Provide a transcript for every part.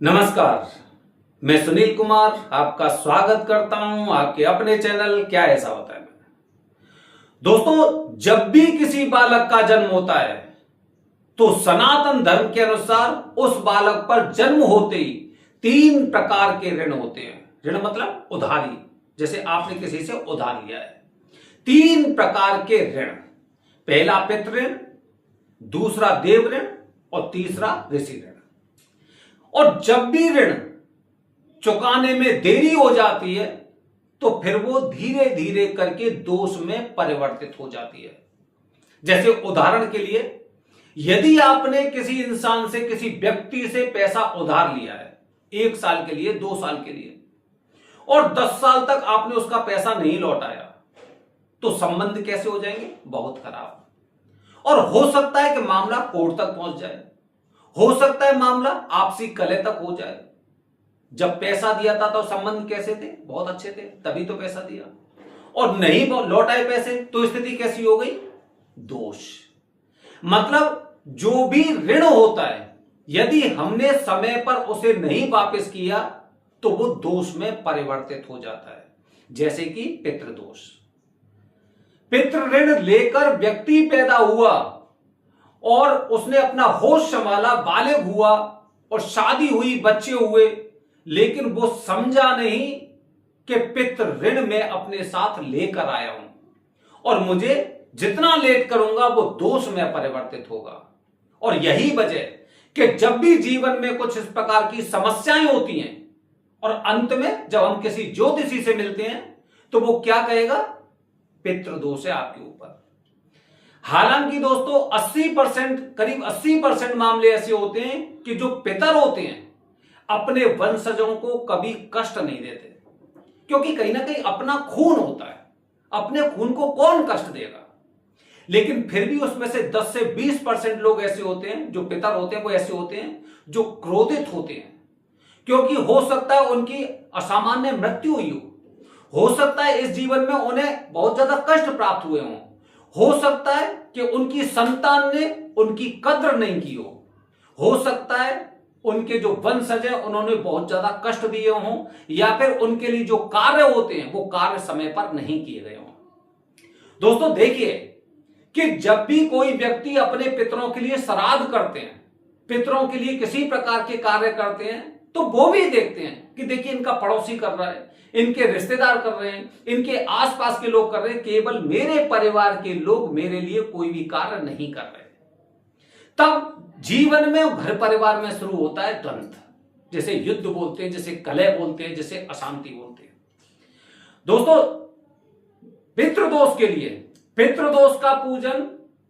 नमस्कार। मैं सुनील कुमार आपका स्वागत करता हूं आपके अपने चैनल क्या ऐसा होता है। दोस्तों, जब भी किसी बालक का जन्म होता है तो सनातन धर्म के अनुसार उस बालक पर जन्म होते ही 3 प्रकार के ऋण होते हैं। ऋण मतलब उधारी, जैसे आपने किसी से उधार लिया है। 3 प्रकार के ऋण, पहला पितृ ऋण, दूसरा देव ऋण और तीसरा ऋषि ऋण। और जब भी ऋण चुकाने में देरी हो जाती है तो फिर वो धीरे धीरे करके दोष में परिवर्तित हो जाती है। जैसे उदाहरण के लिए, यदि आपने किसी इंसान से, किसी व्यक्ति से पैसा उधार लिया है 1 साल के लिए, 2 साल के लिए, और 10 साल तक आपने उसका पैसा नहीं लौटाया, तो संबंध कैसे हो जाएंगे? बहुत खराब। और हो सकता है कि मामला कोर्ट तक पहुंच जाए, हो सकता है मामला आपसी कलह तक हो जाए। जब पैसा दिया था तो संबंध कैसे थे? बहुत अच्छे थे, तभी तो पैसा दिया। और नहीं लौटाए पैसे तो स्थिति कैसी हो गई? दोष। मतलब जो भी ऋण होता है, यदि हमने समय पर उसे नहीं वापस किया तो वो दोष में परिवर्तित हो जाता है। जैसे कि पितृदोष। पितृ ऋण लेकर व्यक्ति पैदा हुआ और उसने अपना होश संभाला, बालिग हुआ और शादी हुई, बच्चे हुए, लेकिन वो समझा नहीं कि पितृ ऋण मैं अपने साथ लेकर आया हूं और मुझे जितना लेट करूंगा वो दोष में परिवर्तित होगा। और यही वजह कि जब भी जीवन में कुछ इस प्रकार की समस्याएं होती हैं और अंत में जब हम किसी ज्योतिषी से मिलते हैं तो वो क्या कहेगा? पितृदोष है आपके ऊपर। हालांकि दोस्तों 80%, करीब 80% मामले ऐसे होते हैं कि जो पितर होते हैं अपने वंशजों को कभी कष्ट नहीं देते, क्योंकि कहीं ना कहीं अपना खून होता है, अपने खून को कौन कष्ट देगा। लेकिन फिर भी उसमें से 10 से 20% लोग ऐसे होते हैं, जो पितर होते हैं वो ऐसे होते हैं जो क्रोधित होते हैं, क्योंकि हो सकता है उनकी असामान्य मृत्यु हुई हो सकता है इस जीवन में उन्हें बहुत ज्यादा कष्ट प्राप्त हुए हों, हो सकता है कि उनकी संतान ने उनकी कद्र नहीं की हो सकता है उनके जो वंशज हैं उन्होंने बहुत ज्यादा कष्ट दिए हों, या फिर उनके लिए जो कार्य होते हैं वो कार्य समय पर नहीं किए गए हों। दोस्तों देखिए कि जब भी कोई व्यक्ति अपने पितरों के लिए श्राद्ध करते हैं, पितरों के लिए किसी प्रकार के कार्य करते हैं, तो वो भी देखते हैं कि देखिए इनका पड़ोसी कर रहा है, इनके रिश्तेदार कर रहे हैं, इनके आसपास के लोग कर रहे हैं, केवल मेरे परिवार के लोग मेरे लिए कोई भी कार्य नहीं कर रहे। तब जीवन में, घर परिवार में शुरू होता है द्वंद्व, जिसे युद्ध बोलते हैं, जिसे कलह बोलते हैं, जिसे अशांति बोलते हैं। दोस्तों पितृदोष के लिए, पितृदोष का पूजन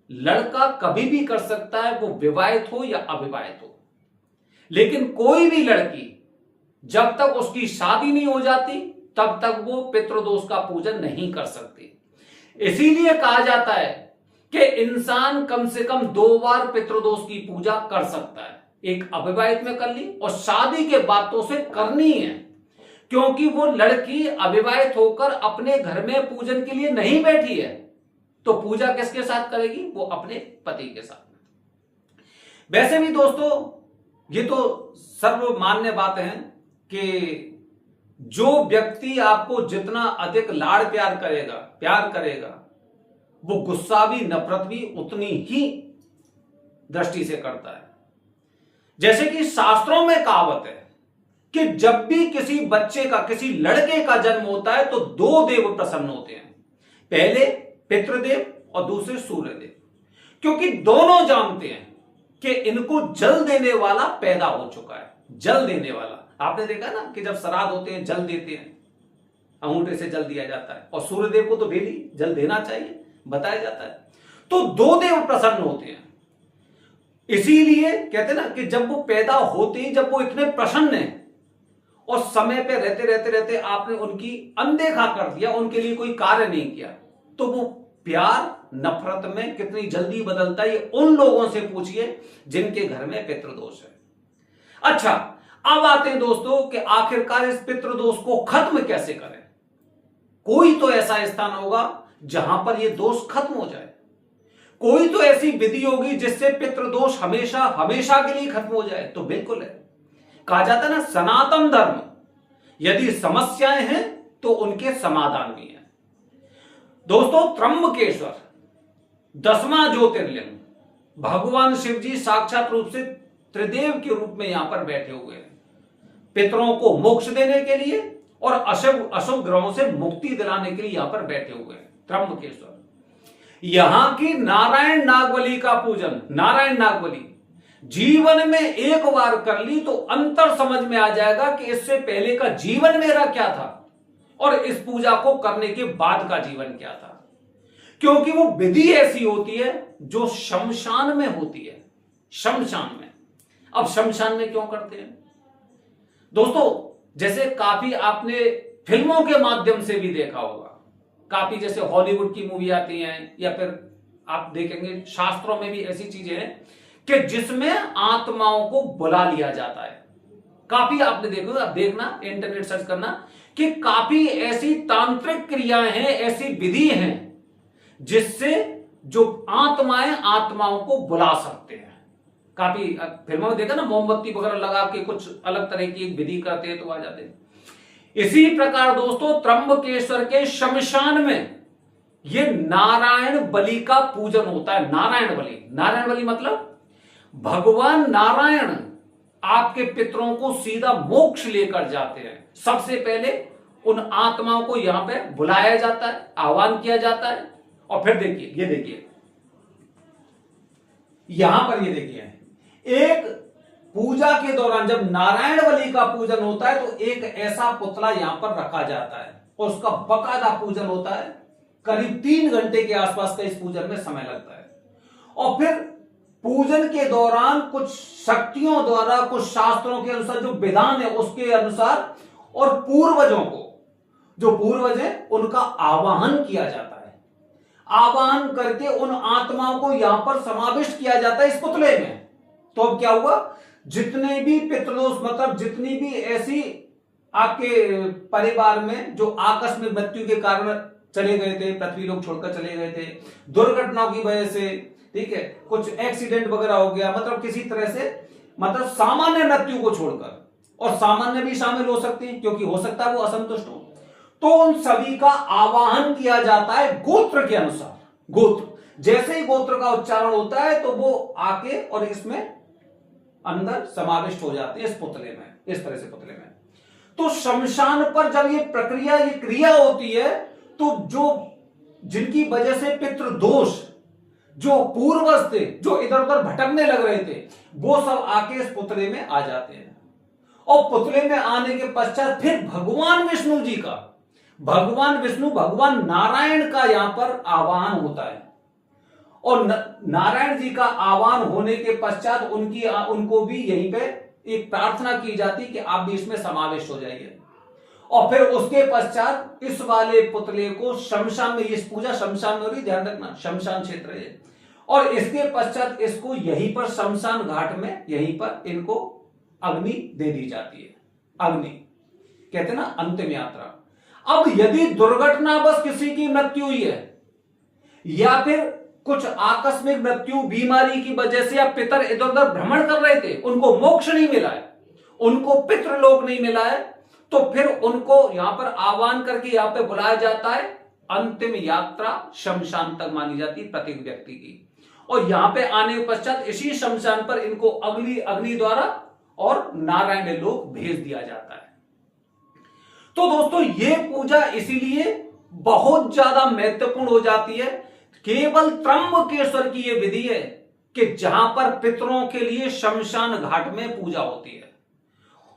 लड़का कभी भी कर सकता है, वो विवाहित हो या अविवाहित हो। लेकिन कोई भी लड़की जब तक उसकी शादी नहीं हो जाती तब तक वो पितृदोष का पूजन नहीं कर सकती। इसीलिए कहा जाता है कि इंसान कम से कम 2 बार पितृदोष की पूजा कर सकता है। एक अविवाहित में कर ली और शादी के बाद तो उसे करनी है, क्योंकि वो लड़की अविवाहित होकर अपने घर में पूजन के लिए नहीं बैठी है, तो पूजा किसके साथ करेगी? वो अपने पति के साथ। वैसे भी दोस्तों ये तो सर्वमान्य बात है कि जो व्यक्ति आपको जितना अधिक लाड़ प्यार करेगा वो गुस्सा भी, नफरत भी उतनी ही दृष्टि से करता है। जैसे कि शास्त्रों में कहावत है कि जब भी किसी बच्चे का, किसी लड़के का जन्म होता है तो 2 देव प्रसन्न होते हैं, पहले पितृदेव और दूसरे सूर्यदेव, क्योंकि दोनों जानते हैं कि इनको जल देने वाला पैदा हो चुका है। जल देने वाला, आपने देखा ना कि जब श्राद्ध होते हैं जल देते हैं, अंगूठे से जल दिया जाता है, और सूर्यदेव को तो डेली जल देना चाहिए, बताया जाता है। तो 2 देव प्रसन्न होते हैं। इसीलिए कहते ना कि जब वो पैदा होते ही, जब वो इतने प्रसन्न हैं और समय पे रहते आपने उनकी अनदेखा कर दिया, उनके लिए कोई कार्य नहीं किया, तो वो प्यार नफरत में कितनी जल्दी बदलता है, ये उन लोगों से पूछिए जिनके घर में पितृदोष है। अच्छा, अब आते हैं दोस्तों कि आखिरकार इस पितृदोष को खत्म कैसे करें। कोई तो ऐसा स्थान होगा जहां पर यह दोष खत्म हो जाए, कोई तो ऐसी विधि होगी जिससे पितृदोष हमेशा हमेशा के लिए खत्म हो जाए। तो बिल्कुल है, कहा जाता है ना, सनातन धर्म, यदि समस्याएं हैं तो उनके समाधान भी हैं। दोस्तों, त्र्यंबकेश्वर 10वां ज्योतिर्लिंग, भगवान शिव जी साक्षात रूप से त्रिदेव के रूप में यहां पर बैठे हुए हैं, पितरों को मोक्ष देने के लिए और अशुभ ग्रहों से मुक्ति दिलाने के लिए यहां पर बैठे हुए हैं त्र्यंबकेश्वर। यहां की नारायण नागबली का पूजन, नारायण नागबली जीवन में एक बार कर ली तो अंतर समझ में आ जाएगा कि इससे पहले का जीवन मेरा क्या था और इस पूजा को करने के बाद का जीवन क्या था, क्योंकि वो विधि ऐसी होती है जो शमशान में होती है। शमशान में, अब शमशान में क्यों करते हैं दोस्तों? जैसे काफी आपने फिल्मों के माध्यम से भी देखा होगा, काफी जैसे हॉलीवुड की मूवी आती हैं, या फिर आप देखेंगे शास्त्रों में भी ऐसी चीजें हैं कि जिसमें आत्माओं को बुला लिया जाता है। काफी आपने देखो, आप देखना, इंटरनेट सर्च करना कि काफी ऐसी तांत्रिक क्रियाएं हैं, ऐसी विधि हैं जिससे जो आत्माएं आत्माओं को बुला सकते हैं। काफी फिल्मों में देखा ना, मोमबत्ती वगैरह लगा के कुछ अलग तरह की एक विधि करते हैं तो आ जाते हैं। इसी प्रकार दोस्तों, त्र्यंबकेश्वर के शमशान में ये नारायण बलि का पूजन होता है। नारायण बलि, नारायण बलि मतलब भगवान नारायण आपके पितरों को सीधा मोक्ष लेकर जाते हैं। सबसे पहले उन आत्माओं को यहां पे बुलाया जाता है, आह्वान किया जाता है, और फिर देखिए, ये देखिए यहां पर, ये देखिए एक पूजा के दौरान जब नारायण बलि का पूजन होता है तो एक ऐसा पुतला यहां पर रखा जाता है और उसका बकायदा पूजन होता है। करीब 3 घंटे के आसपास का इस पूजन में समय लगता है। और फिर पूजन के दौरान कुछ शक्तियों द्वारा, कुछ शास्त्रों के अनुसार जो विधान है उसके अनुसार, और पूर्वजों को, जो पूर्वज है उनका आवाहन किया जाता है। आवाहन करके उन आत्माओं को यहां पर समाविष्ट किया जाता है इस पुतले में। तो अब क्या हुआ, जितने भी पितरों, मतलब जितनी भी ऐसी आपके परिवार में जो आकस्मिक मृत्यु के कारण चले गए थे, पृथ्वी लोग छोड़कर चले गए थे, दुर्घटनाओं की वजह से, ठीक है, कुछ एक्सीडेंट वगैरह हो गया, मतलब किसी तरह से, मतलब सामान्य मृत्यु को छोड़कर, और सामान्य भी शामिल हो सकती है क्योंकि हो सकता है वो असंतुष्ट हो, तो उन सभी का आवाहन किया जाता है गोत्र के अनुसार। गोत्र, जैसे ही गोत्र का उच्चारण होता है तो वो आके और इसमें अंदर समाविष्ट हो जाते हैं इस पुतले में, इस तरह से पुतले में। तो शमशान पर जब ये प्रक्रिया, ये क्रिया होती है, तो जो जिनकी वजह से पितृ दोष, जो पूर्वज थे, जो इधर उधर भटकने लग रहे थे, वो सब आके इस पुतले में आ जाते हैं। और पुतले में आने के पश्चात फिर भगवान विष्णु जी का, भगवान विष्णु, भगवान नारायण का यहां पर आवाहन होता है। और नारायण जी का आह्वान होने के पश्चात उनको भी यहीं पे एक प्रार्थना की जाती कि आप भी इसमें समावेश हो जाइए। और फिर उसके पश्चात इस वाले पुतले को शमशान में, इस पूजा शमशान में हो रही, ध्यान रखना शमशान क्षेत्र है, और इसके पश्चात इसको यहीं पर शमशान घाट में, यहीं पर इनको अग्नि दे दी जाती है। अग्नि कहते हैं ना, अंतिम यात्रा। अब यदि दुर्घटनावश किसी की मृत्यु हुई है, या फिर कुछ आकस्मिक मृत्यु, बीमारी की वजह से, या पितर इधर उधर भ्रमण कर रहे थे, उनको मोक्ष नहीं मिला है, उनको पितृलोक नहीं मिला है, तो फिर उनको यहां पर आह्वान करके यहां पे बुलाया जाता है। अंतिम यात्रा शमशान तक मानी जाती है प्रत्येक व्यक्ति की। और यहां पे आने के पश्चात इसी शमशान पर इनको अग्नि द्वारा और नारायण लोक भेज दिया जाता है। तो दोस्तों, ये पूजा इसीलिए बहुत ज्यादा महत्वपूर्ण हो जाती है। केवल त्र्यंबकेश्वर की यह विधि है कि जहां पर पितरों के लिए शमशान घाट में पूजा होती है।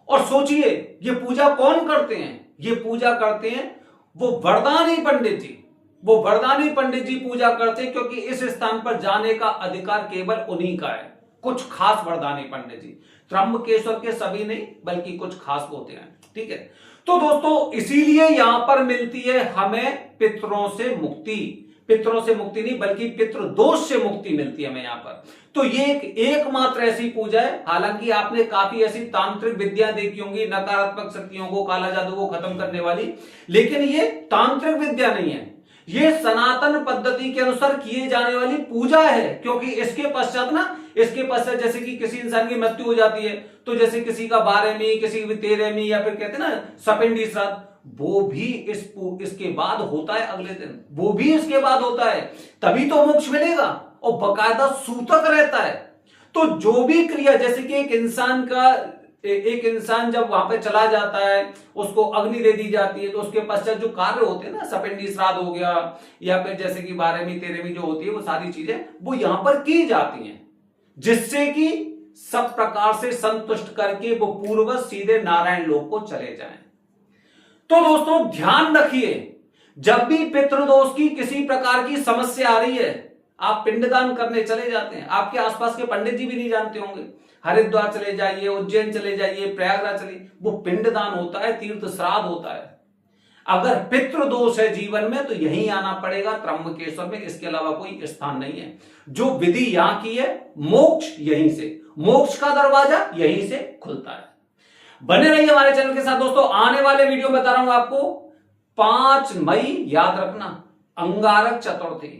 और सोचिए, ये पूजा कौन करते हैं? ये पूजा करते हैं वो वरदानी पंडित जी। वो वरदानी पंडित जी पूजा करते हैं, क्योंकि इस स्थान पर जाने का अधिकार केवल उन्हीं का है। कुछ खास वरदानी पंडित जी, त्र्यंबकेश्वर के सभी नहीं, बल्कि कुछ खास होते हैं, ठीक है। तो दोस्तों, इसीलिए यहां पर मिलती है हमें पितरों से मुक्ति। पितरों से मुक्ति नहीं, बल्कि पितृ दोष से मुक्ति मिलती है हमें यहां पर। तो ये एकमात्र ऐसी पूजा है। हालांकि आपने काफी ऐसी तांत्रिक विद्याएं देखी होंगी, नकारात्मक शक्तियों को, काला जादू को खत्म करने वाली, लेकिन ये तांत्रिक विद्या नहीं है। ये सनातन पद्धति के अनुसार किए जाने वाली पूजा है, क्योंकि इसके पश्चात ना इसके पश्चात जैसे कि किसी इंसान की मृत्यु हो जाती है, तो जैसे किसी का 12वीं, किसी की 13वीं, या फिर कहते हैं ना सपेंडी श्राद्ध, वो भी इसके बाद होता है, अगले दिन वो भी इसके बाद होता है, तभी तो मोक्ष मिलेगा, और बकायदा सूतक रहता है। तो जो भी क्रिया, जैसे कि एक इंसान जब वहां पे चला जाता है, उसको अग्नि दे दी जाती है, तो उसके पश्चात जो कार्य होते हैं ना, सपेंडी श्राद्ध हो गया, या फिर जैसे कि 12वीं 13वीं जो होती है, वो सारी चीजें वो यहां पर की जाती हैं, जिससे कि सब प्रकार से संतुष्ट करके वो पूर्वज सीधे नारायण लोक को चले जाएं। तो दोस्तों ध्यान रखिए, जब भी पितृदोष की किसी प्रकार की समस्या आ रही है, आप पिंडदान करने चले जाते हैं, आपके आसपास के पंडित जी भी नहीं जानते होंगे, हरिद्वार चले जाइए, उज्जैन चले जाइए, प्रयागराज चलिए, वो पिंडदान होता है, तीर्थ श्राद्ध होता है। अगर पितृदोष है जीवन में तो यहीं आना पड़ेगा, त्र्यंबकेश्वर में, इसके अलावा कोई स्थान नहीं है। जो विधि यहां की है, मोक्ष यहीं से, मोक्ष का दरवाजा यहीं से खुलता है। बने रहिए हमारे चैनल के साथ दोस्तों। आने वाले वीडियो में बता रहा हूं आपको 5 मई याद रखना, अंगारक चतुर्थी,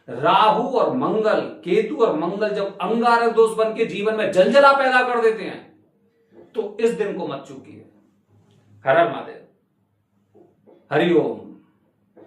राहु और मंगल, केतु और मंगल जब अंगारक दोष बन के जीवन में जलजला पैदा कर देते हैं, तो इस दिन को मत चूकिए। हर हर महादेव, हरि ओम।